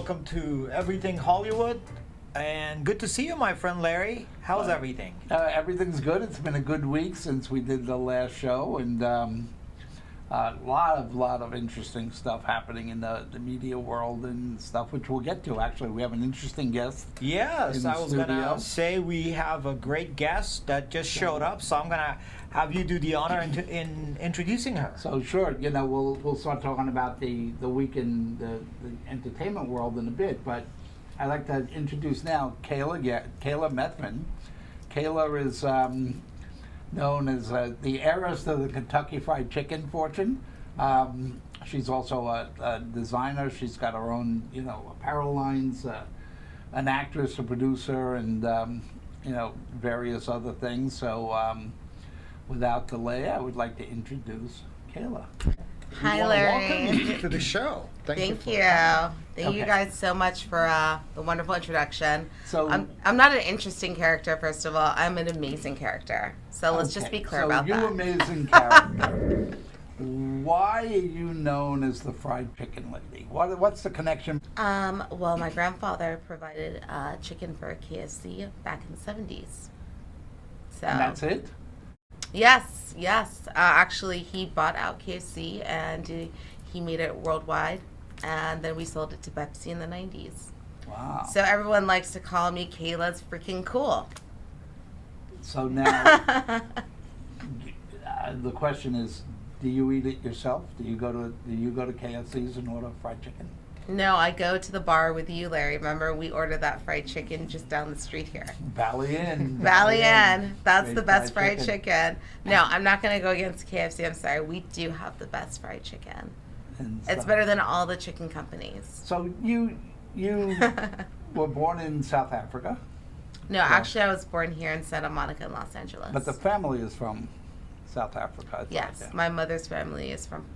welcome to Everything Hollywood. And good to see you, my friend Larry. How's everything? Everything's good. It's been a good week since we did the last show, and a lot of interesting stuff happening in the media world and stuff, which we'll get to. Actually, we have an interesting guest. Yes, I was gonna say we have a great guest that just showed up, so I'm gonna have you do the honor in introducing her. So sure, we'll start talking about the week in the entertainment world in a bit, but I'd like to introduce now Kaila Methven. Kaila is known as the heiress to the Kentucky Fried Chicken fortune. She's also a designer. She's got her own, apparel lines, an actress, a producer, and various other things. So without delay, I would like to introduce Kaila. Hi, Larry. Welcome you to the show. Thank you guys so much for the wonderful introduction. So I'm not an interesting character, first of all. I'm an amazing character. So let's just be clear about that. So you amazing character. Why are you known as the fried chicken lady? What's the connection? Well, my grandfather provided chicken for KFC back in the 70s. So. And that's it? Yes. Actually, he bought out KFC and he made it worldwide, and then we sold it to Pepsi in the 90s. Wow. So everyone likes to call me Kaila's freaking cool. So now, the question is, do you eat it yourself? Do you go to KFC's and order fried chicken? No, I go to the bar with you, Larry. Remember, we ordered that fried chicken just down the street here. Valley Inn. That's Great the best fried chicken. No, I'm not going to go against KFC. I'm sorry. We do have the best fried chicken. It's better than all the chicken companies. So you were born in South Africa? No, actually, I was born here in Santa Monica in Los Angeles. But the family is from South Africa. Yes, my mother's family is from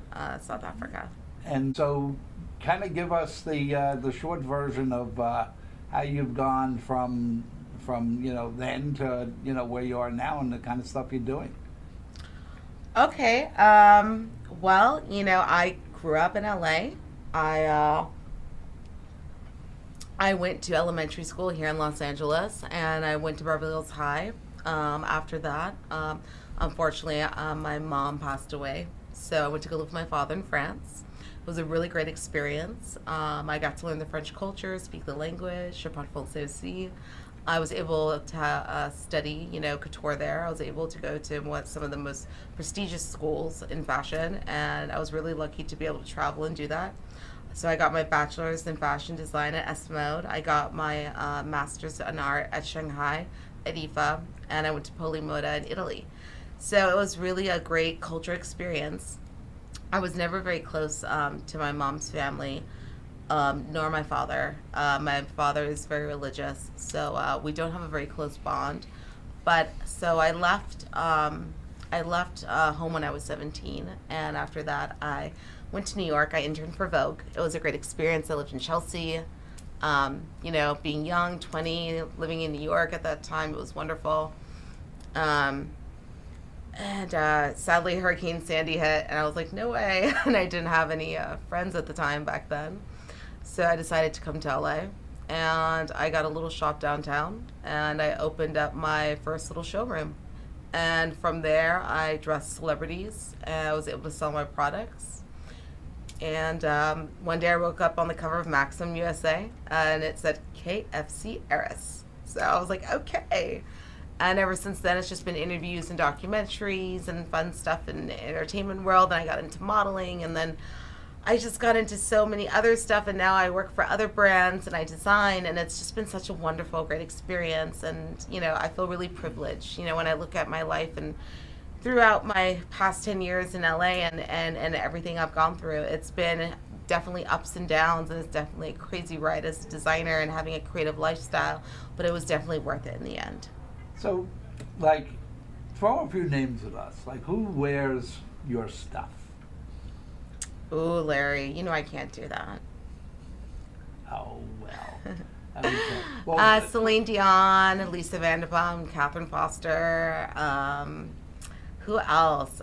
South Africa. And so kind of give us the short version of how you've gone from then to where you are now and the kind of stuff you're doing. Okay. Well, I grew up in LA. I went to elementary school here in Los Angeles, and I went to Beverly Hills High. After that, unfortunately, my mom passed away, so I went to go live with my father in France. It was a really great experience. I got to learn the French culture, speak the language, je parle français aussi. I was able to study, couture there. I was able to go to some of the most prestigious schools in fashion, and I was really lucky to be able to travel and do that. So I got my bachelor's in fashion design at S-Mode. I got my master's in art at Shanghai at IFA, and I went to Polimoda in Italy. So it was really a great cultural experience. I was never very close to my mom's family, nor my father. My father is very religious, so we don't have a very close bond. But so I left home when I was 17, and after that I went to New York. I interned for Vogue. It was a great experience. I lived in Chelsea. Being young, 20, living in New York at that time, it was wonderful. And sadly, Hurricane Sandy hit, and I was like, no way. And I didn't have any friends at the time back then. So I decided to come to LA, and I got a little shop downtown, and I opened up my first little showroom. And from there, I dressed celebrities, and I was able to sell my products. And one day I woke up on the cover of Maxim USA, and it said KFC Heiress. So I was like, okay. And ever since then, it's just been interviews and documentaries and fun stuff in the entertainment world. And I got into modeling, and then I just got into so many other stuff. And now I work for other brands and I design, and it's just been such a wonderful, great experience. And, I feel really privileged, when I look at my life and throughout my past 10 years in LA and everything I've gone through. It's been definitely ups and downs, and it's definitely a crazy ride as a designer and having a creative lifestyle, but it was definitely worth it in the end. So, throw a few names at us. Who wears your stuff? Ooh, Larry, I can't do that. Oh, well. Okay. Celine Dion, Lisa Vanderpump, Catherine Foster. Who else?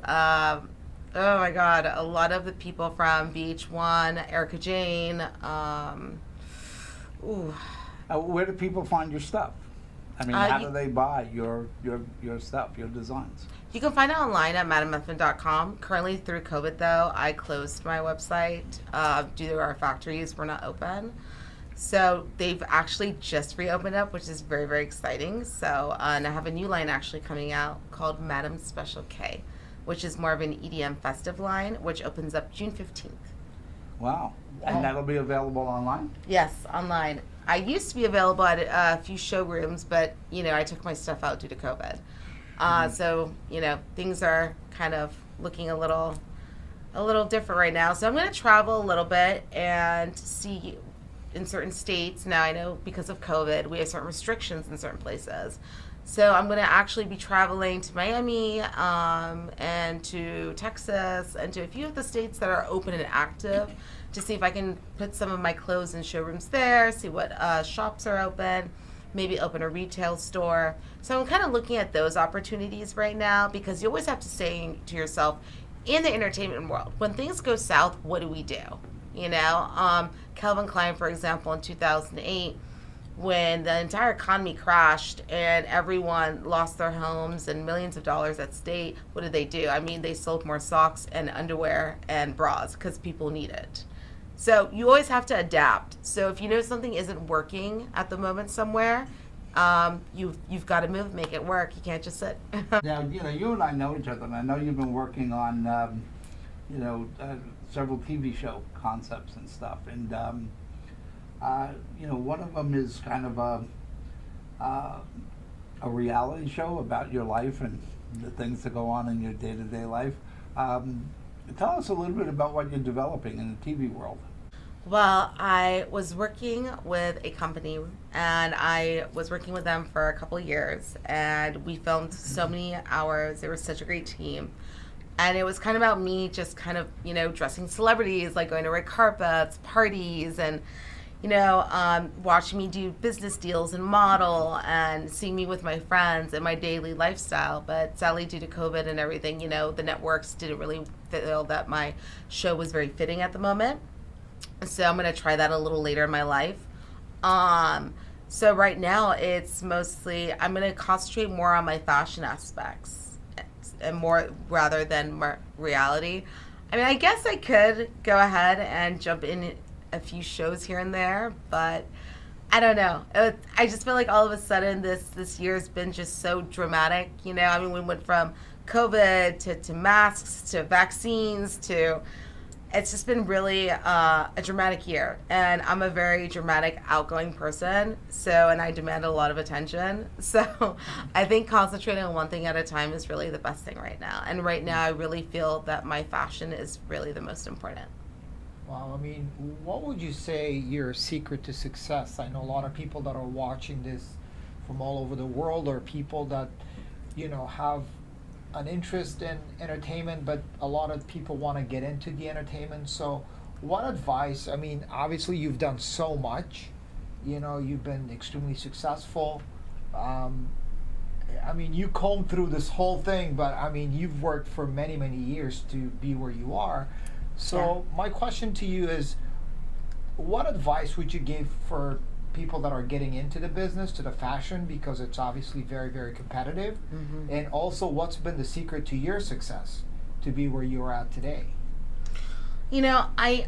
Oh my God, a lot of the people from VH1, Erica Jane. Ooh. Where do people find your stuff? I mean, how do they buy your stuff, your designs? You can find it online at metamethven.com. Currently, through COVID, though, I closed my website due to our factories were not open. So they've actually just reopened up, which is very, very exciting. So, and I have a new line actually coming out called Madam Special K, which is more of an EDM festive line, which opens up June 15th. Wow. And that'll be available online? Yes, online. I used to be available at a few showrooms, but, I took my stuff out due to COVID. So, things are kind of looking a little different right now. So I'm going to travel a little bit and see in certain states. Now I know because of COVID, we have certain restrictions in certain places. So I'm going to actually be traveling to Miami and to Texas and to a few of the states that are open and active to see if I can put some of my clothes in showrooms there, see what shops are open, maybe open a retail store. So I'm kind of looking at those opportunities right now because you always have to say to yourself, in the entertainment world, when things go south, what do we do? Calvin Klein, for example, in 2008, when the entire economy crashed and everyone lost their homes and millions of dollars at stake, what did they do? I mean, they sold more socks and underwear and bras because people need it. So you always have to adapt. So if you know something isn't working at the moment somewhere, you've got to move, make it work. You can't just sit. Now, you and I know each other, and I know you've been working on, several TV show concepts and stuff. And, one of them is kind of a reality show about your life and the things that go on in your day-to-day life. Tell us a little bit about what you're developing in the TV world. Well, I was working with a company, and I was working with them for a couple of years, and we filmed so many hours. They were such a great team. And it was kind of about me just kind of, dressing celebrities, like going to red carpets, parties, and, watching me do business deals and model and seeing me with my friends and my daily lifestyle. But sadly, due to COVID and everything, the networks didn't really feel that my show was very fitting at the moment. So I'm going to try that a little later in my life. So right now it's mostly, I'm going to concentrate more on my fashion aspects and more rather than reality. I mean, I guess I could go ahead and jump in a few shows here and there, but I don't know. I just feel like all of a sudden this year has been just so dramatic. We went from COVID to masks to vaccines to, it's just been really a dramatic year. And I'm a very dramatic, outgoing person, and I demand a lot of attention. So I think concentrating on one thing at a time is really the best thing right now. And right now I really feel that my fashion is really the most important. Wow, I mean, what would you say your secret to success? I know a lot of people that are watching this from all over the world are people that, have an interest in entertainment, but a lot of people want to get into the entertainment. So what advice, I mean, obviously you've done so much, you've been extremely successful. I mean, you combed through this whole thing, but I mean, you've worked for many, many years to be where you are. So my question to you is, what advice would you give for people that are getting into the business, to the fashion, because it's obviously very, very competitive? Mm-hmm. And also, what's been the secret to your success to be where you are at today? I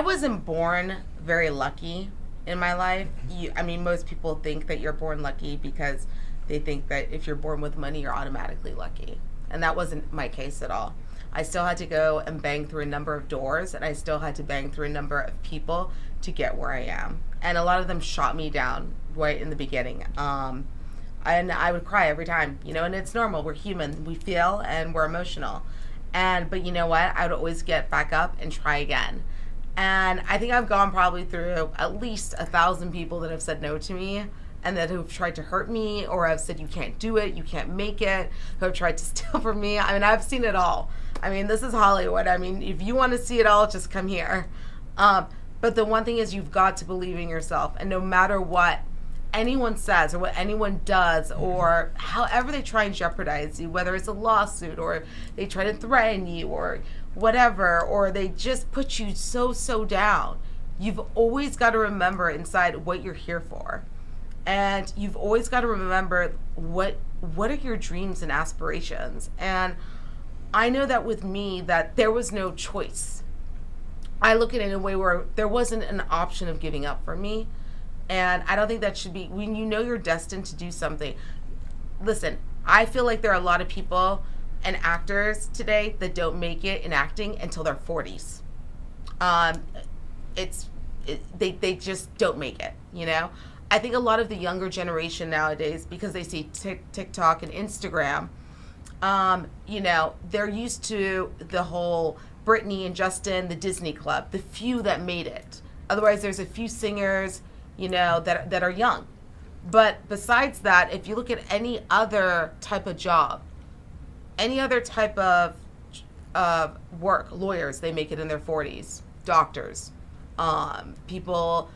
wasn't born very lucky in my life. Most people think that you're born lucky because they think that if you're born with money, you're automatically lucky. And that wasn't my case at all. I still had to go and bang through a number of doors, and I still had to bang through a number of people to get where I am. And a lot of them shot me down right in the beginning. And I would cry every time, and it's normal. We're human. We feel and we're emotional. But you know what? I would always get back up and try again. And I think I've gone probably through at least 1,000 people that have said no to me, and that who've tried to hurt me, or have said you can't do it, you can't make it, who have tried to steal from me. I mean, I've seen it all. I mean, this is Hollywood. I mean, if you want to see it all, just come here. But the one thing is, you've got to believe in yourself, and no matter what, anyone says or what anyone does or however they try and jeopardize you, whether it's a lawsuit or they try to threaten you or whatever, or they just put you so down, you've always got to remember inside what you're here for. And you've always got to remember what are your dreams and aspirations. And I know that with me, that there was no choice. I look at it in a way where there wasn't an option of giving up for me. And I don't think that should be, when you know you're destined to do something. Listen, I feel like there are a lot of people and actors today that don't make it in acting until their 40s. They just don't make it, you know? I think a lot of the younger generation nowadays, because they see TikTok and Instagram, you know, they're used to the whole Britney and Justin, the Disney Club, the few that made it. Otherwise, there's a few singers, you know, that are young. But besides that, if you look at any other type of job, any other type of work, lawyers, they make it in their 40s, doctors, people,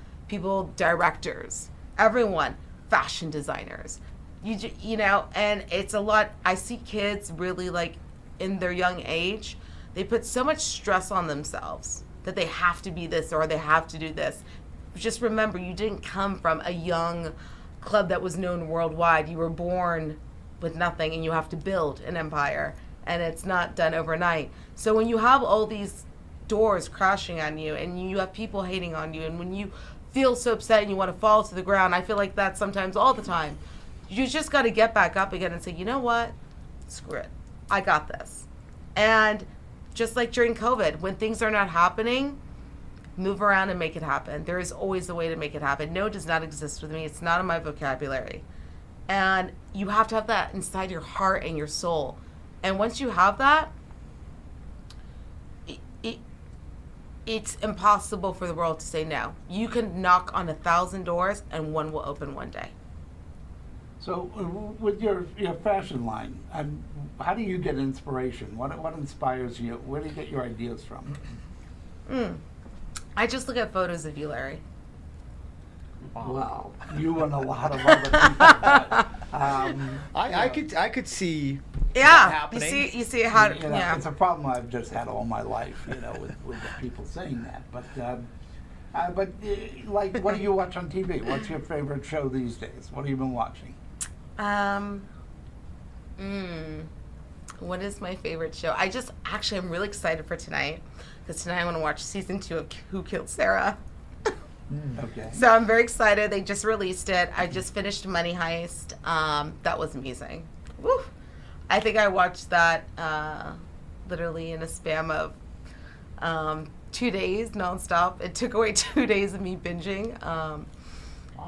directors, everyone, fashion designers, you know, and it's a lot. I see kids really like in their young age, they put so much stress on themselves that they have to be this or they have to do this. Just remember, you didn't come from a young club that was known worldwide. You were born with nothing and you have to build an empire, and it's not done overnight. So when you have all these doors crashing on you and you have people hating on you, and when you feel so upset and you want to fall to the ground, I feel like that sometimes all the time. You just got to get back up again and say, you know what? Screw it. I got this. And just like during COVID, when things are not happening, move around and make it happen. There is always a way to make it happen. No does not exist with me. It's not in my vocabulary. And you have to have that inside your heart and your soul. And once you have that, it's impossible for the world to say no. You can knock on 1,000 doors and one will open one day. So with your fashion line, how do you get inspiration? What inspires you? Where do you get your ideas from? I just look at photos of you, Larry. Wow, you and a lot of other people. I could see that Yeah, happening. you see how, You know, yeah. it's a problem I've just had all my life, you know, with the people saying that. But like, what do you watch on TV? What's your favorite show these days? What have you been watching? What is my favorite show? I'm really excited for tonight, because tonight I want to watch season 2 of Who Killed Sarah. Okay. So I'm very excited. They just released it. I just finished Money Heist. That was amazing. Woo! I think I watched that literally in a span of 2 days nonstop. It took away 2 days of me binging.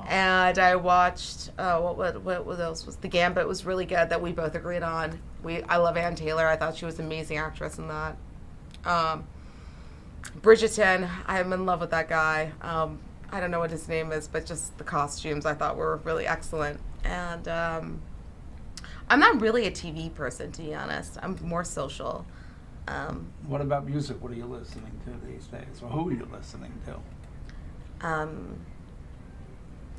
And I watched what else was The Gambit was really good, that we both agreed on. I love Ann Taylor. I thought she was an amazing actress in that. Bridgerton, I'm in love with that guy. I don't know what his name is, but just the costumes I thought were really excellent. And I'm not really a TV person, to be honest. I'm more social. What about music? What are you listening to these days? Or who are you listening to?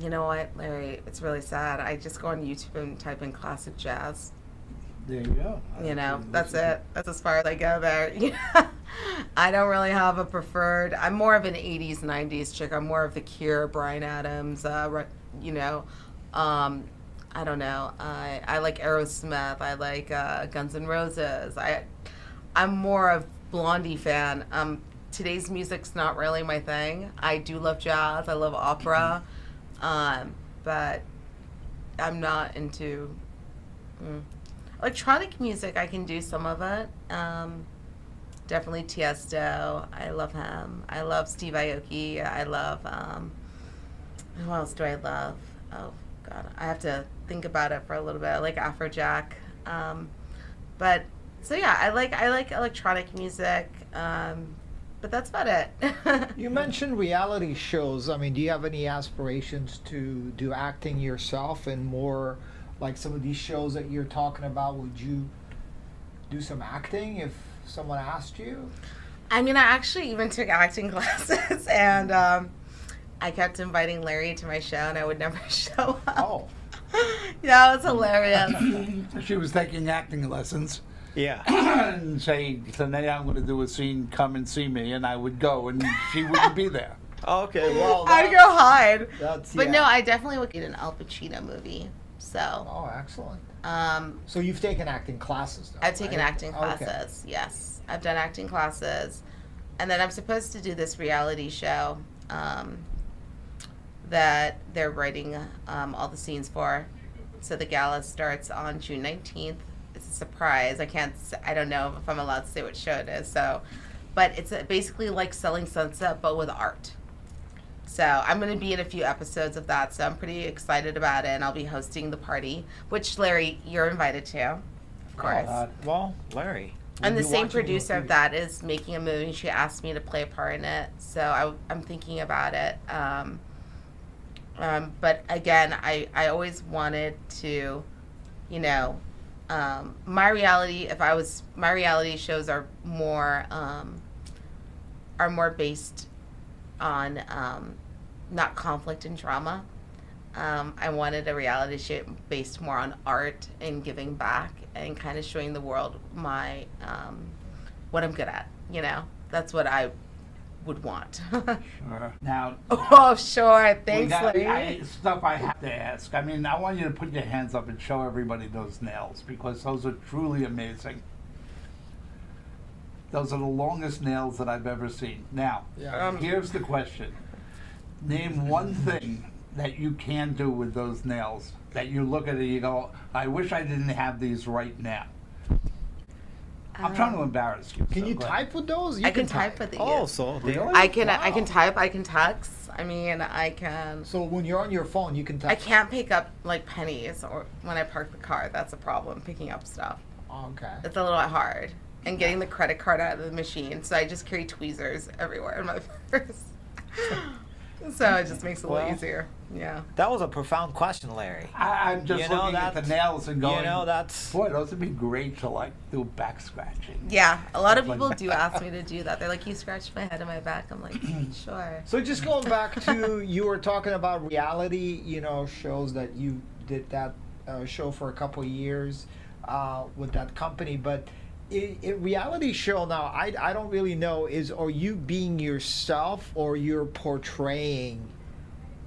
You know what, Larry? It's really sad. I just go on YouTube and type in classic jazz. There you go. You know, that's it. That's as far as I go there. I don't really have a preferred. I'm more of an 80s, 90s chick. I'm more of the Cure, Bryan Adams, you know. I don't know. I like Aerosmith. I like Guns N' Roses. I'm more of Blondie fan. Today's music's not really my thing. I do love jazz. I love opera. But I'm not into electronic music. I can do some of it. Definitely Tiesto. I love him. I love Steve Aoki. I love who else do I love? Oh God, I have to think about it for a little bit. I like Afrojack. But so yeah, I like electronic music. But that's about it. You mentioned reality shows. I mean, do you have any aspirations to do acting yourself, and more like some of these shows that you're talking about? Would you do some acting if someone asked you? I mean, I actually even took acting classes, and I kept inviting Larry to my show, and I would never show Oh. Yeah, it was hilarious. She was taking acting lessons. Yeah. And say, tonight I'm going to do a scene, come and see me, and I would go, and she wouldn't be there. Okay, well, I'd go hide. that's But yeah. no, I definitely would get an Al Pacino movie. So, Oh, excellent. um, So you've taken acting classes, though, I've taken right? acting classes. Yes, I've done acting classes, and then I'm supposed to do this reality show that they're writing all the scenes for. So the gala starts on June 19th. It's a surprise. I don't know if I'm allowed to say what show it is. So, but it's basically like Selling Sunset, but with art. So I'm going to be in a few episodes of that. So I'm pretty excited about it, and I'll be hosting the party, which Larry, you're invited to, of course. Well, Larry. And the We'll be same watching your producer of TV. that is making a movie. She asked me to play a part in it, so I'm thinking about it. But again, I always wanted to, you know, my reality shows are more based on not conflict and drama. I wanted a reality show based more on art and giving back and kind of showing the world my what I'm good at. You know, that's what I would want. Now, Oh, sure. Thanks, Larry. stuff I have to ask. I mean, I want you to put your hands up and show everybody those nails, because those are truly amazing. Those are the longest nails that I've ever seen. Now, Yeah. here's the question. Name one thing that you can do with those nails that you look at it and you go, I wish I didn't have these right now. I'm trying to embarrass you. Can so you go ahead. type with those? I can type with these. Oh, so Really? I can Wow. type. I can text. I mean, I can. So when you're on your phone, you can type. I can't pick up like pennies or when I park the car. That's a problem. Picking up stuff. Okay. It's a little bit hard. And getting the credit card out of the machine. So I just carry tweezers everywhere in my purse. So it just makes it a little Well, easier. Yeah. that was a profound question, Larry. I'm just You know, looking at the that's- nails and going, You know, that's boy, those would be great to like do back scratching. Yeah. A lot of Stuff people like do ask me to do that. They're like, you scratched my head and my back. I'm like, sure. So just going back to you were talking about reality, shows that you did that show for a couple of years with that company, but a reality show now, I don't really know, are you being yourself or you're portraying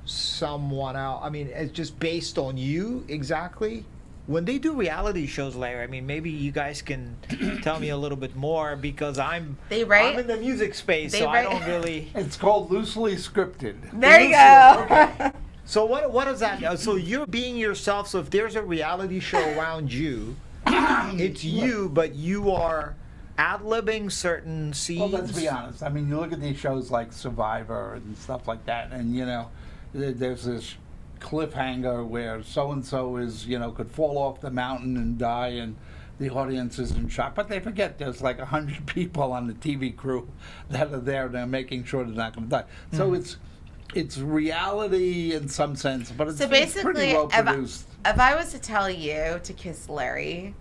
someone else? I mean, it's just based on you exactly? when they do reality shows, Larry. I mean, maybe you guys can tell me a little bit more, because I'm write. I'm in the music space, They so write- I don't really. It's called loosely scripted. There you go. So what does that? So you're being yourself. So if there's a reality show around you, it's you, but you are. Ad-libbing certain scenes. Well, let's be honest. I mean, you look at these shows like Survivor and stuff like that, and there's this cliffhanger where so and so is, could fall off the mountain and die, and the audience is in shock. But they forget there's like 100 people on the TV crew that are there. They're making sure they're not going to die. So it's reality in some sense, but it's, So it's pretty basically, well produced. if I was to tell you to kiss Larry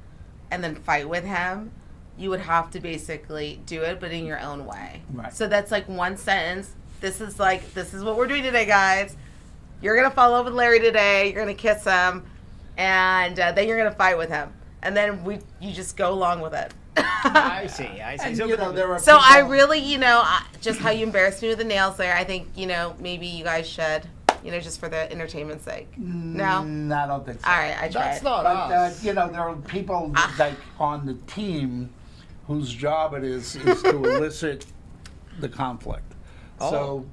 and then fight with him, you would have to basically do it, but in your own way. Right. So that's like one sentence. This is what we're doing today, guys. You're going to fall over with Larry today. You're going to kiss him. And then you're going to fight with him. And then you just go along with it. I see. And, So, there are So I people- really, just how you embarrassed me with the nails there, I think, maybe you guys should, just for the entertainment's sake. No? I don't think so. All right, I tried. That's not But us. there are people like on the team whose job it is to elicit the conflict. So,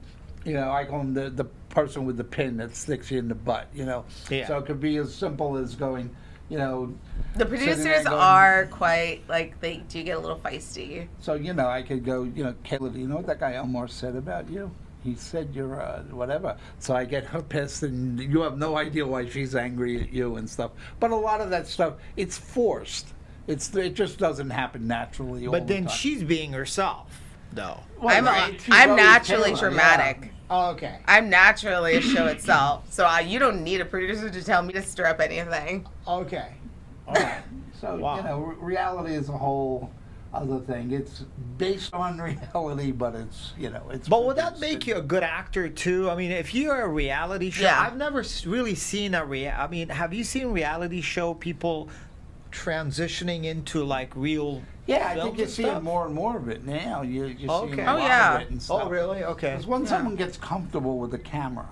I call them the person with the pin that sticks you in the butt. Yeah. So it could be as simple as going, The sitting there producers going- are quite, they do get a little feisty. So I could go, Kayla, do you know what that guy Omar said about you? He said you're whatever. So I get her pissed, and you have no idea why she's angry at you and stuff. But a lot of that stuff, it's forced. It just doesn't happen naturally. all but the then time. she's being herself, though. Well, I'm right, she's I'm always naturally Kayla, dramatic. Oh, okay. I'm naturally a show itself. So you don't need a producer to tell me to stir up anything. Okay. All right. So Wow. reality as a whole, other thing. It's based on reality, but it's, you know, it's. But would that produced make in- you a good actor too? I mean, if you're a reality show, Yeah. I've never really seen I mean, have you seen reality show people transitioning into like real? Yeah, I films think you're and seeing stuff? more and more of it now. You're seeing Okay. a Oh, lot yeah. of it and stuff. Oh, really? Okay. Because when someone gets comfortable with the camera,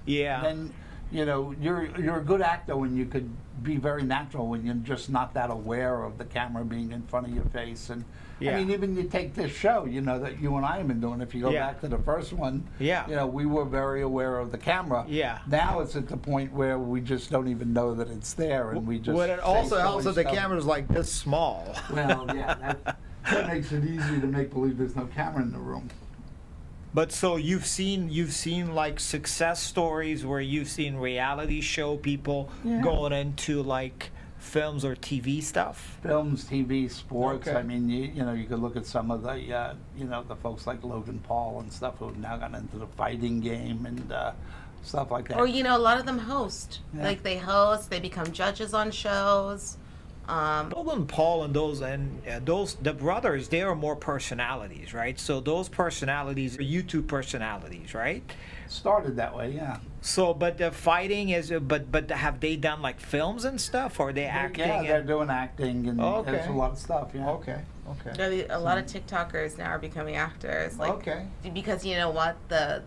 Yeah. then, you know, you're a good actor when you could be very natural when you're just not that aware of the camera being in front of your face. And Yeah. I mean, even you take this show, you know, that you and I have been doing. If you go Yeah. back to the first one, Yeah. you know, we were very aware of the camera. Yeah. Now it's at the point where we just don't even know that it's there, and we just. Well, it say also helps silly that the stuff. camera's like this small. Well, yeah, that makes it easy to make believe there's no camera in the room. But so you've seen like success stories where you've seen reality show people Yeah. going into like films or TV stuff. Films, TV, sports. Okay. I mean, you know, you could look at some of the, you know, the folks like Logan Paul and stuff who have now gotten into the fighting game and stuff like that. Or, you know, a lot of them host. Yeah. Like, they host, they become judges on shows. Logan Paul and those the brothers, they are more personalities, right? So those personalities are YouTube personalities, right? Started that way, yeah. So, but the fighting is, but have they done like films and stuff, or are they acting? Yeah, they're and- doing acting and Okay. there's a lot of stuff, yeah. Okay. A lot of TikTokers now are becoming actors. Like, Okay. Because you know what? The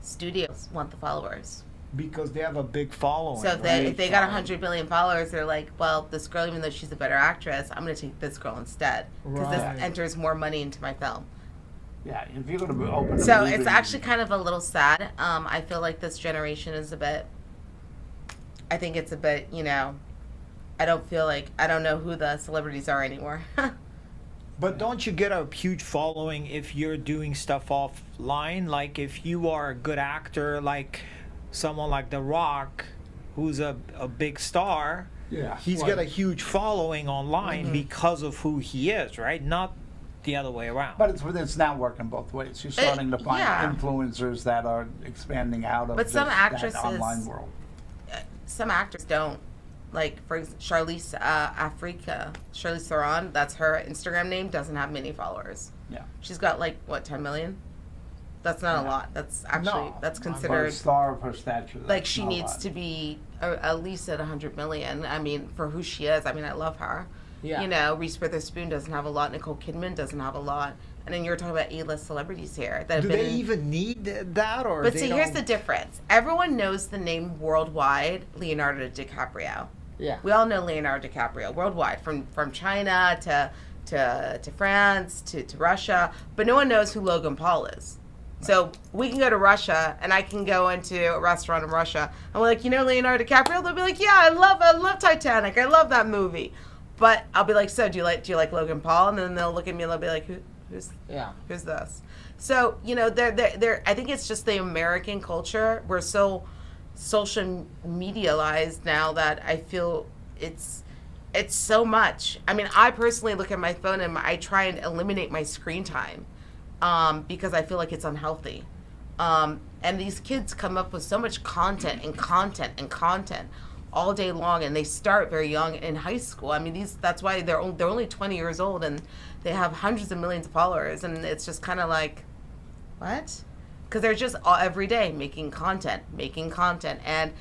studios want the followers. Because they have a big following. So if right? they got 100 million followers, they're like, well, this girl, even though she's a better actress, I'm going to take this girl instead because Right. this enters more money into my film. Yeah, if you're going to open a So movie- it's actually kind of a little sad. I feel like this generation is a bit. I think it's a bit, you know. I don't know who the celebrities are anymore. But don't you get a huge following if you're doing stuff offline? Like if you are a good actor, like someone like The Rock, who's a big star, Yeah. he's Well, got a huge following online Mm-hmm. because of who he is, right? Not the other way around. But it's now working both ways. You're starting to find yeah. influencers that are expanding out of But some that actresses- online world. Some actors don't. Like, for example, Charlize Theron, that's her Instagram name, doesn't have many followers. Yeah. She's got, like, what, 10 million? That's not a Yeah. lot. That's actually, No, that's I'm For a considered, star of her stature. like, that's she not a needs lot. to be at least at 100 million. I mean, for who she is, I mean, I love her. Yeah. You know, Reese Witherspoon doesn't have a lot. Nicole Kidman doesn't have a lot. And then you're talking about A-list celebrities here that have Do been they in- even need that, or But they see, here's don't- the difference. Everyone knows the name worldwide, Leonardo DiCaprio. Yeah. We all know Leonardo DiCaprio worldwide, from China to France to Russia, but no one knows who Logan Paul is. So we can go to Russia, and I can go into a restaurant in Russia, and we're like, you know Leonardo DiCaprio? They'll be like, yeah, I love Titanic, I love that movie. But I'll be like, so do you like Logan Paul? And then they'll look at me and they'll be like, who's this? So you know, they're I think it's just the American culture. We're so social medialized now that I feel it's so much. I mean, I personally look at my phone and I try and eliminate my screen time because I feel like it's unhealthy. And these kids come up with so much content all day long, and they start very young in high school. I mean, that's why they're only 20 years old and they have hundreds of millions of followers, and it's just kind of like, what? Because they're just every day making content, and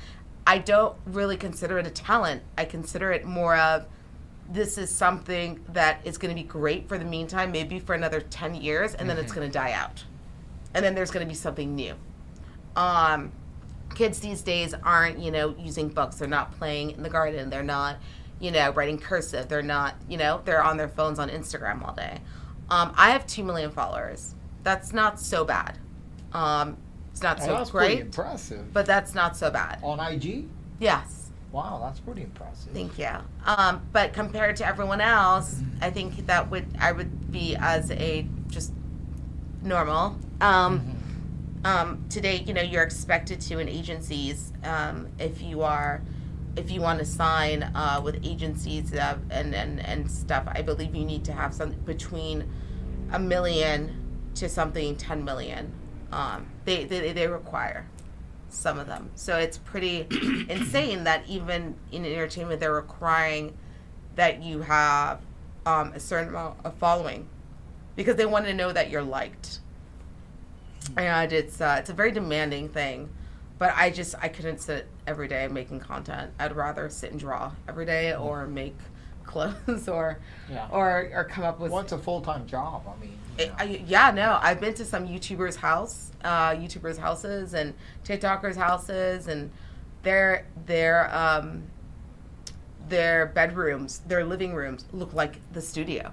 I don't really consider it a talent. I consider it more of, this is something that is going to be great for the meantime, maybe for another 10 years, and then it's going to die out. And then there's going to be something new. Kids these days aren't, you know, using books. They're not playing in the garden. They're not, you know, writing cursive. They're not, you know, they're on their phones on Instagram all day. I have 2 million followers. That's not so bad. It's not so that's pretty great, impressive. but that's not so bad. On IG? Yes. Wow, that's pretty impressive. Thank you. But compared to everyone else, I think that I would be as a just normal. Today, you know, you're expected to in agencies, if you want to sign with agencies and stuff, I believe you need to have something between $1 million to something 10 million. They require some of them. So it's pretty insane that even in entertainment they're requiring that you have a certain amount of following, because they want to know that you're liked. And it's a very demanding thing, but I couldn't sit every day making content. I'd rather sit and draw every day, or make clothes, or Yeah. or come up with. Well, it's a full-time job. I mean, I've been to some YouTubers' houses and TikTokers' houses, and their bedrooms, their living rooms look like the studio.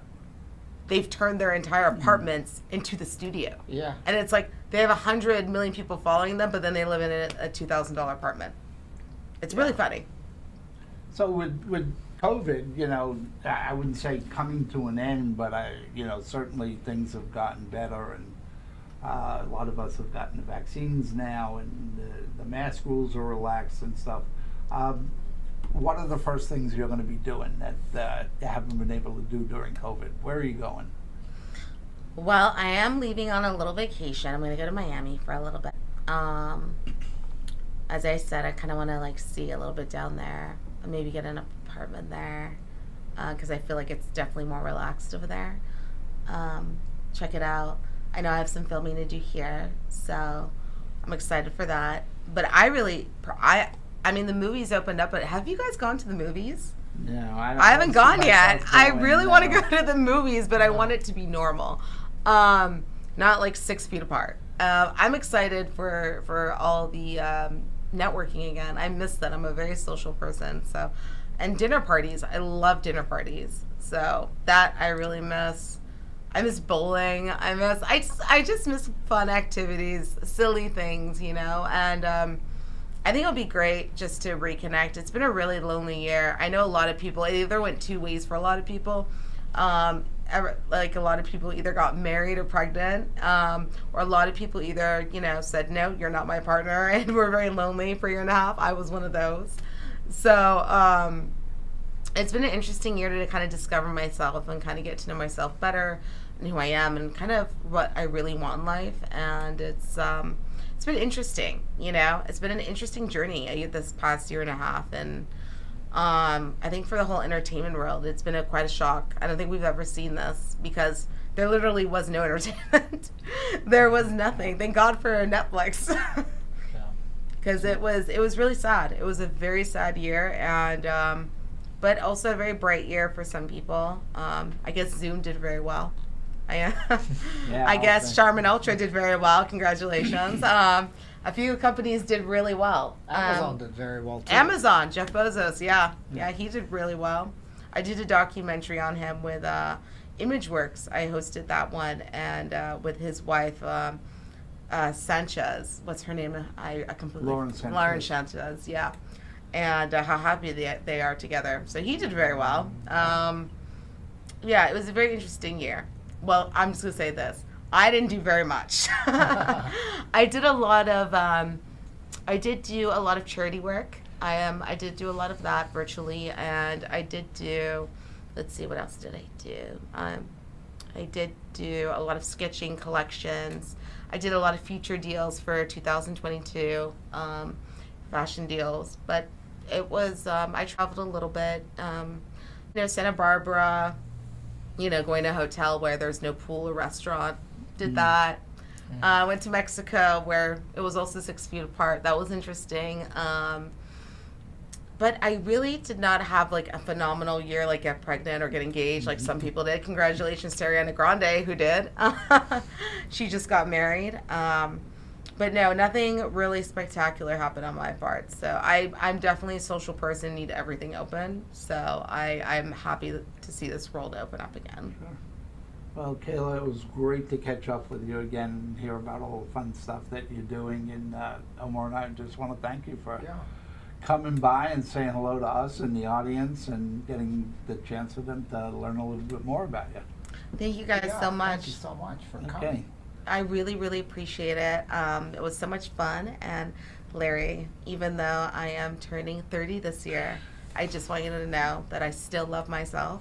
They've turned their entire apartments into the studio. Yeah. And it's like they have 100 million people following them, but then they live in a $2,000 apartment. It's really funny. So with COVID, you know, I wouldn't say coming to an end, but certainly things have gotten better, and a lot of us have gotten the vaccines now, and the mask rules are relaxed and stuff. What are the first things you're going to be doing that you haven't been able to do during COVID? Where are you going? Well, I am leaving on a little vacation. I'm going to go to Miami for a little bit. As I said, I kind of want to see a little bit down there, maybe get an apartment there, because I feel like it's definitely more relaxed over there. Check it out. I know I have some filming to do here, so I'm excited for that. But I mean, the movies opened up, but have you guys gone to the movies? No, I haven't gone yet. I really want to no. go to the movies, but I want it to be normal, not like 6 feet apart. I'm excited for all the networking again. I miss that. I'm a very social person, so, and dinner parties. I love dinner parties, so that I really miss. I miss bowling. I just miss fun activities, silly things, and. I think it'll be great just to reconnect. It's been a really lonely year. I know a lot of people, it either went 2 ways for a lot of people. Like a lot of people either got married or pregnant, or a lot of people either, said, no, you're not my partner, and were very lonely for a year and a half. I was one of those. So it's been an interesting year to kind of discover myself and kind of get to know myself better and who I am and kind of what I really want in life. And it's been interesting, It's been an interesting journey this past year and a half, and I think for the whole entertainment world, it's been quite a shock. I don't think we've ever seen this, because there literally was no entertainment. There was nothing. Thank God for Netflix, because it was really sad. It was a very sad year, and but also a very bright year for some people. I guess Zoom did very well. I guess Charmin Ultra did very well. Congratulations. A few companies did really well. Amazon did very well too. Amazon, Jeff Bezos, yeah, he did really well. I did a documentary on him with ImageWorks. I hosted that one, and with his wife, Sanchez. What's her name? I completely. Lauren Sanchez, yeah. And how happy they are together. So he did very well. Yeah, it was a very interesting year. Well, I'm just going to say this. I didn't do very much. I did a lot of, I did do a lot of charity work. I did do a lot of that virtually, and I did do, let's see, what else did I do? I did do a lot of sketching collections. I did a lot of feature deals for 2022, fashion deals, but it was, I traveled a little bit, Santa Barbara, going to a hotel where there's no pool or restaurant. Did that. Went to Mexico, where it was also 6 feet apart. That was interesting. But I really did not have a phenomenal year, get pregnant or get engaged like some people did. Congratulations to Ariana Grande, who did. She just got married. But no, nothing really spectacular happened on my part. So I'm definitely a social person, need everything open. So I'm happy to see this world open up again. Sure. Well, Kaila, it was great to catch up with you again and hear about all the fun stuff that you're doing. And Omar and I just want to thank you for coming by and saying hello to us and the audience and getting the chance for them to learn a little bit more about you. Thank you guys so much. Thank you so much for coming. Okay. I really, really appreciate it. It was so much fun. And Larry, even though I am turning 30 this year, I just want you to know that I still love myself,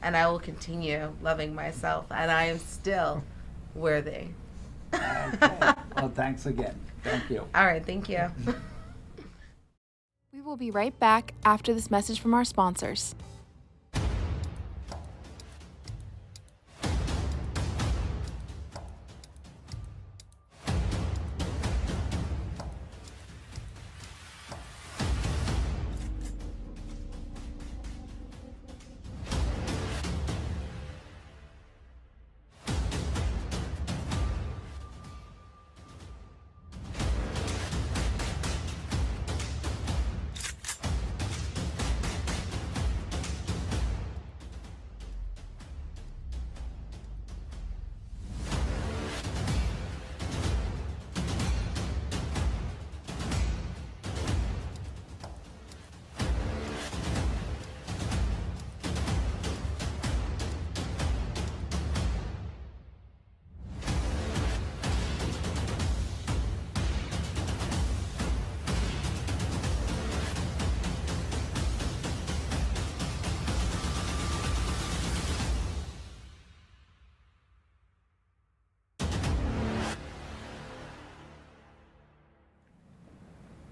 and I will continue loving myself, and I am still worthy. Okay. Well, thanks again. Thank you. All right, thank you. We will be right back after this message from our sponsors.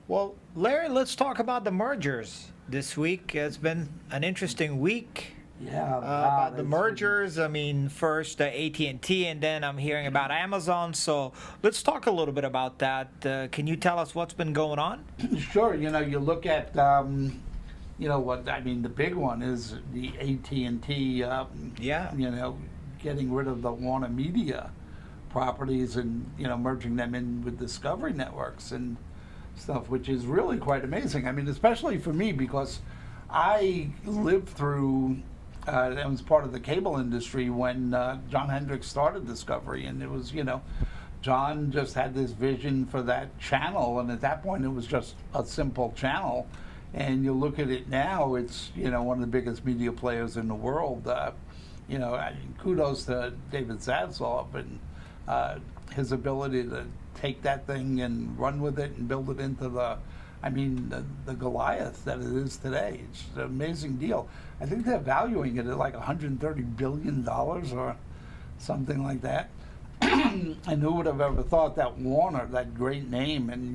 Well, Larry, let's talk about the mergers this week. It's been an interesting week. Yeah, About the it's- mergers. I mean, first AT&T, and then I'm hearing about Amazon. So let's talk a little bit about that. Can you tell us what's been going on? Sure. You look at, what I mean. The big one is the AT&T. Yeah. Getting rid of the Warner Media properties and merging them in with Discovery networks and stuff, which is really quite amazing. I mean, especially for me because I lived through. I was part of the cable industry when John Hendricks started Discovery, and it was John just had this vision for that channel, and at that point it was just a simple channel. And you look at it now, it's one of the biggest media players in the world. Kudos to David Zaslav and his ability to take that thing and run with it and build it into the Goliath that it is today. It's an amazing deal. I think they're valuing it at like $130 billion or something like that. And who would have ever thought that Warner, that great name, and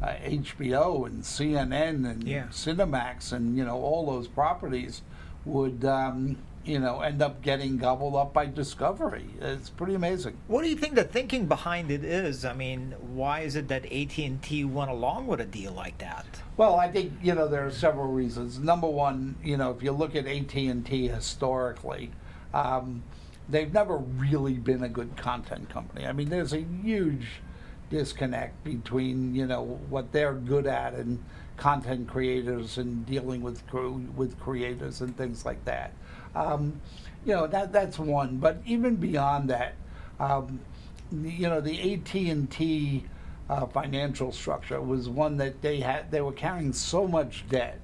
HBO and CNN and Cinemax and all those properties would end up getting gobbled up by Discovery. It's pretty amazing. What do you think the thinking behind it is? I mean, why is it that AT&T went along with a deal like that? Well, I think there are several reasons. Number one, if you look at AT&T historically, they've never really been a good content company. I mean, there's a huge disconnect between what they're good at and content creators and dealing with creators and things like that. That's one. But even beyond that, the AT&T financial structure was one that they were carrying so much debt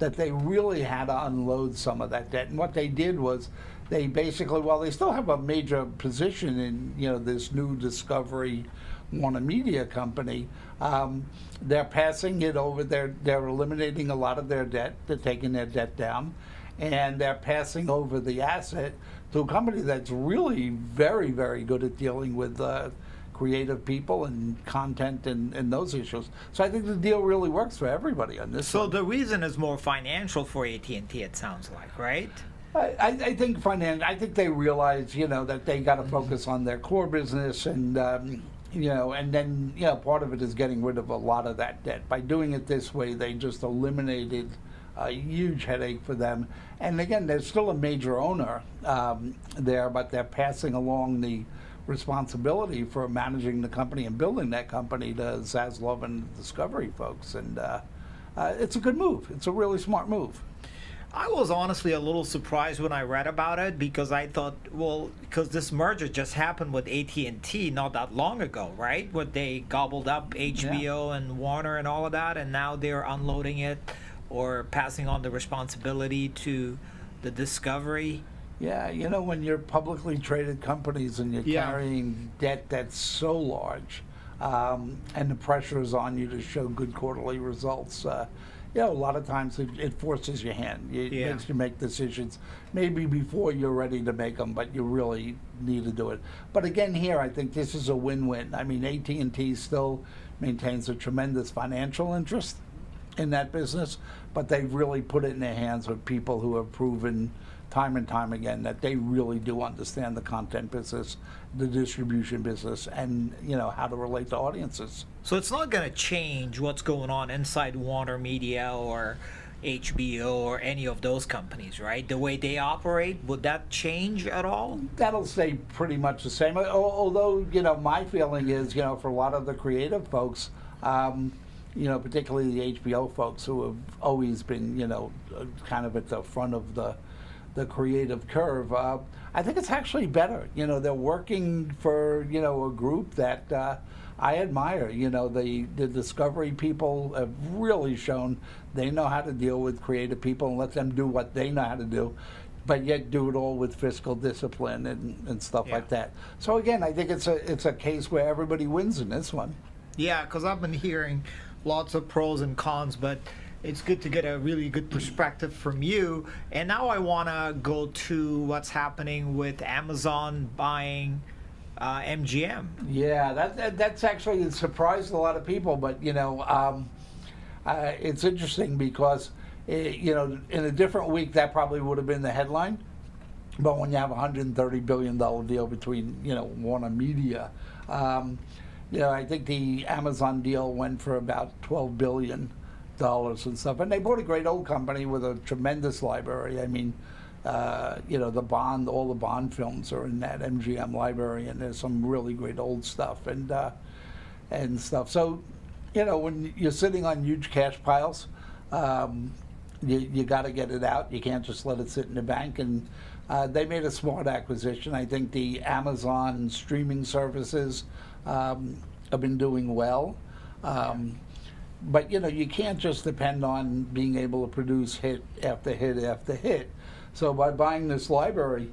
that they really had to unload some of that debt. And what they did was they basically, while they still have a major position in this new Discovery Warner Media company, they're passing it over. They're eliminating a lot of their debt. They're taking their debt down, and they're passing over the asset to a company that's really very, very good at dealing with creative people and content and those issues. So I think the deal really works for everybody on this. So the reason is more financial for AT&T, it sounds like, right? I think I think they realize that they got to focus on their core business, and and then part of it is getting rid of a lot of that debt. By doing it this way, they just eliminated a huge headache for them. And again, there's still a major owner there, but they're passing along the responsibility for managing the company and building that company to Zaslav and the Discovery folks. And it's a good move. It's a really smart move. I was honestly a little surprised when I read about it because I thought, because this merger just happened with AT&T not that long ago, right? Where they gobbled up HBO and Warner and all of that, and now they're unloading it or passing on the responsibility to the Discovery. Yeah, when you're publicly traded companies and you're carrying debt that's so large, and the pressure is on you to show good quarterly results, a lot of times it forces your hand. It makes you make decisions maybe before you're ready to make them, but you really need to do it. But again, here, I think this is a win-win. I mean, AT&T still maintains a tremendous financial interest in that business, but they've really put it in their hands with people who have proven time and time again that they really do understand the content business, the distribution business, and how to relate to audiences. So it's not going to change what's going on inside Warner Media or HBO or any of those companies, right? The way they operate, would that change at all? That'll stay pretty much the same. Although, my feeling is, for a lot of the creative folks, particularly the HBO folks who have always been, kind of at the front of the creative curve, I think it's actually better. They're working for, a group that I admire. The Discovery people have really shown they know how to deal with creative people and let them do what they know how to do, but yet do it all with fiscal discipline and stuff like that. So again, I think it's a case where everybody wins in this one. Yeah, because I've been hearing lots of pros and cons, but it's good to get a really good perspective from you. And now I want to go to what's happening with Amazon buying MGM. Yeah, that's actually surprised a lot of people, but it's interesting because in a different week that probably would have been the headline, but when you have a $130 billion deal between Warner Media, I think the Amazon deal went for about $12 billion and stuff, and they bought a great old company with a tremendous library. I mean, all the Bond films are in that MGM library, and there's some really great old stuff and stuff. So, when you're sitting on huge cash piles, you got to get it out. You can't just let it sit in the bank. And they made a smart acquisition. I think the Amazon streaming services have been doing well. But you can't just depend on being able to produce hit after hit after hit. So by buying this library,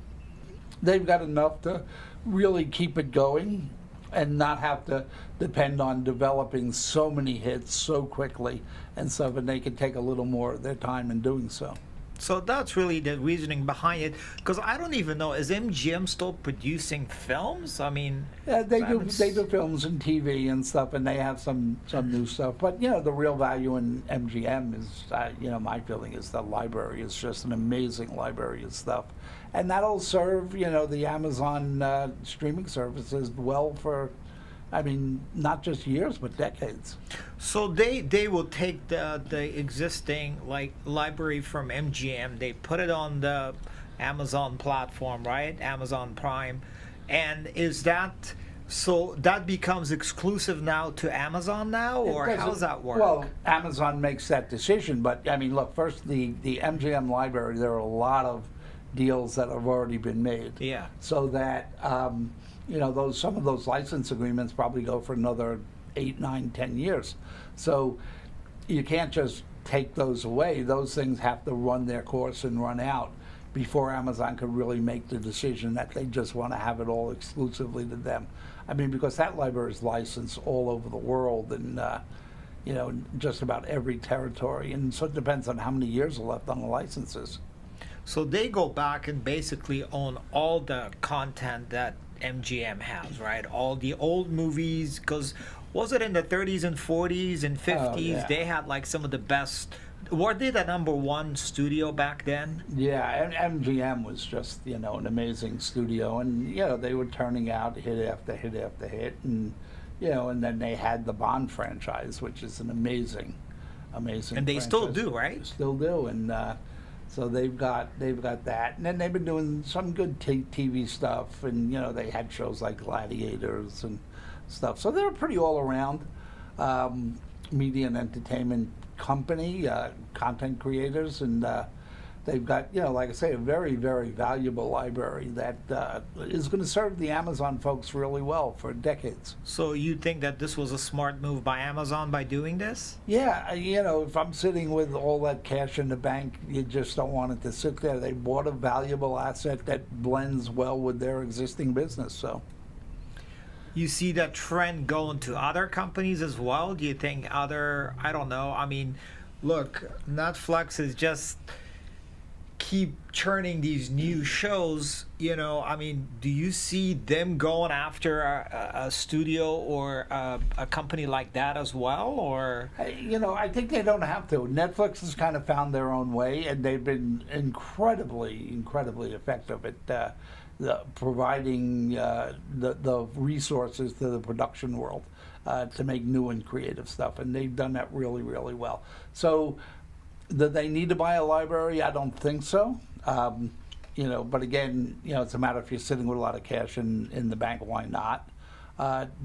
they've got enough to really keep it going and not have to depend on developing so many hits so quickly and stuff, and they can take a little more of their time in doing so. So that's really the reasoning behind it. Because I don't even know, is MGM still producing films? I mean, yeah, they do films and TV and stuff, and they have some new stuff. But the real value in MGM is, my feeling is the library is just an amazing library of stuff, and that'll serve the Amazon streaming services well for, not just years but decades. So they will take the existing library from MGM, they put it on the Amazon platform, right? Amazon Prime, and so that becomes exclusive now to Amazon now, or how does that work? Well, Amazon makes that decision, but look, first the MGM library, there are a lot of deals that have already been made. Yeah. So that some of those license agreements probably go for another 8, 9, 10 years. So you can't just take those away. Those things have to run their course and run out before Amazon could really make the decision that they just want to have it all exclusively to them. Because that library is licensed all over the world and just about every territory. And so it depends on how many years are left on the licenses. So they go back and basically own all the content that MGM has, right? All the old movies, because was it in the 30s and 40s and 50s? Oh, yeah. They had some of the best. Were they the #1 studio back then? Yeah, and MGM was just an amazing studio, and they were turning out hit after hit after hit, and and then they had the Bond franchise, which is an amazing And they franchise. still do, right? Still do, and so they've got that, and then they've been doing some good TV stuff, and they had shows like Gladiators and stuff. So they're a pretty all around media and entertainment company, content creators, and they've got like I say, a very, very valuable library that is going to serve the Amazon folks really well for decades. So you think that this was a smart move by Amazon by doing this? Yeah, if I'm sitting with all that cash in the bank, you just don't want it to sit there. They bought a valuable asset that blends well with their existing business. So You see that trend going to other companies as well? Do you think I don't know. Look, Netflix is just keep churning these new shows, do you see them going after a studio or a company like that as well, or? I think they don't have to. Netflix has kind of found their own way, and they've been incredibly, incredibly effective at providing the resources to the production world to make new and creative stuff, and they've done that really, really well. So, do they need to buy a library? I don't think so. But again, it's a matter if you're sitting with a lot of cash in the bank, why not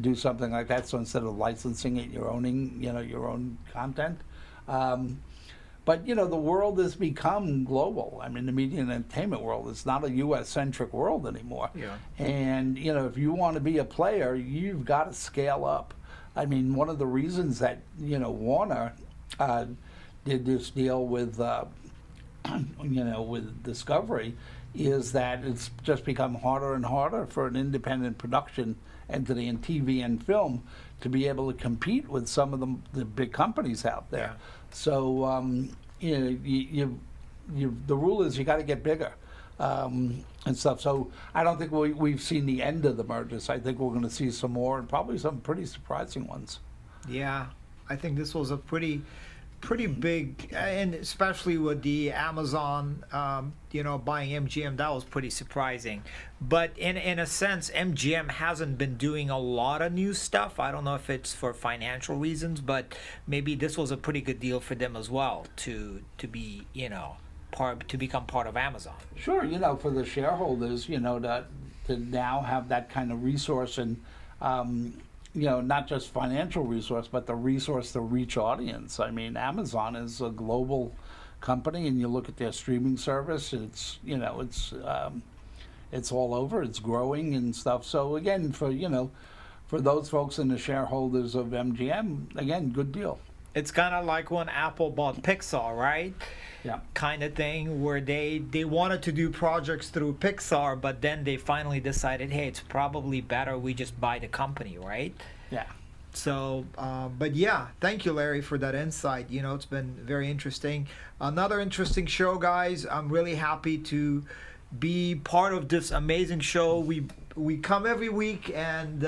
do something like that? So instead of licensing it, you're owning, your own content. But the world has become global. The media and entertainment world is not a U.S.-centric world anymore. Yeah. And if you want to be a player, you've got to scale up. One of the reasons that Warner did this deal with with Discovery is that it's just become harder and harder for an independent production entity in TV and film to be able to compete with some of the big companies out there. Yeah. So the rule is you got to get bigger. and stuff. So I don't think we've seen the end of the mergers. I think we're going to see some more, and probably some pretty surprising ones. Yeah, I think this was a pretty big, and especially with the Amazon, buying MGM, that was pretty surprising. But in a sense, MGM hasn't been doing a lot of new stuff. I don't know if it's for financial reasons, but maybe this was a pretty good deal for them as well to be, to become part of Amazon. Sure, for the shareholders, to now have that kind of resource and, not just financial resource, but the resource to reach audience. I mean, Amazon is a global company, and you look at their streaming service, it's all over, it's growing and stuff. So again, for those folks and the shareholders of MGM, again, good deal. It's kind of like when Apple bought Pixar, right? Yeah. Kind of thing where they wanted to do projects through Pixar, but then they finally decided, hey, it's probably better we just buy the company, right? Yeah. So, but yeah, thank you, Larry, for that insight. It's been very interesting. Another interesting show, guys. I'm really happy to be part of this amazing show. We come every week and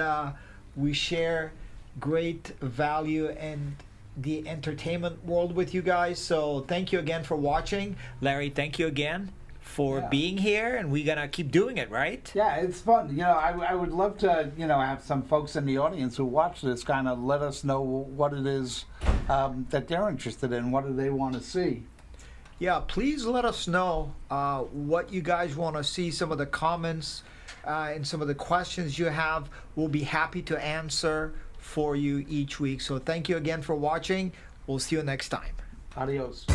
we share great value and the entertainment world with you guys. So thank you again for watching. Larry, thank you again for being here, and we're gonna keep doing it, right? Yeah, it's fun. I would love to, have some folks in the audience who watch this kind of let us know what it is that they're interested in. What do they want to see? Yeah, please let us know what you guys want to see, some of the comments and some of the questions you have. We'll be happy to answer for you each week. So thank you again for watching. We'll see you next time. Adios.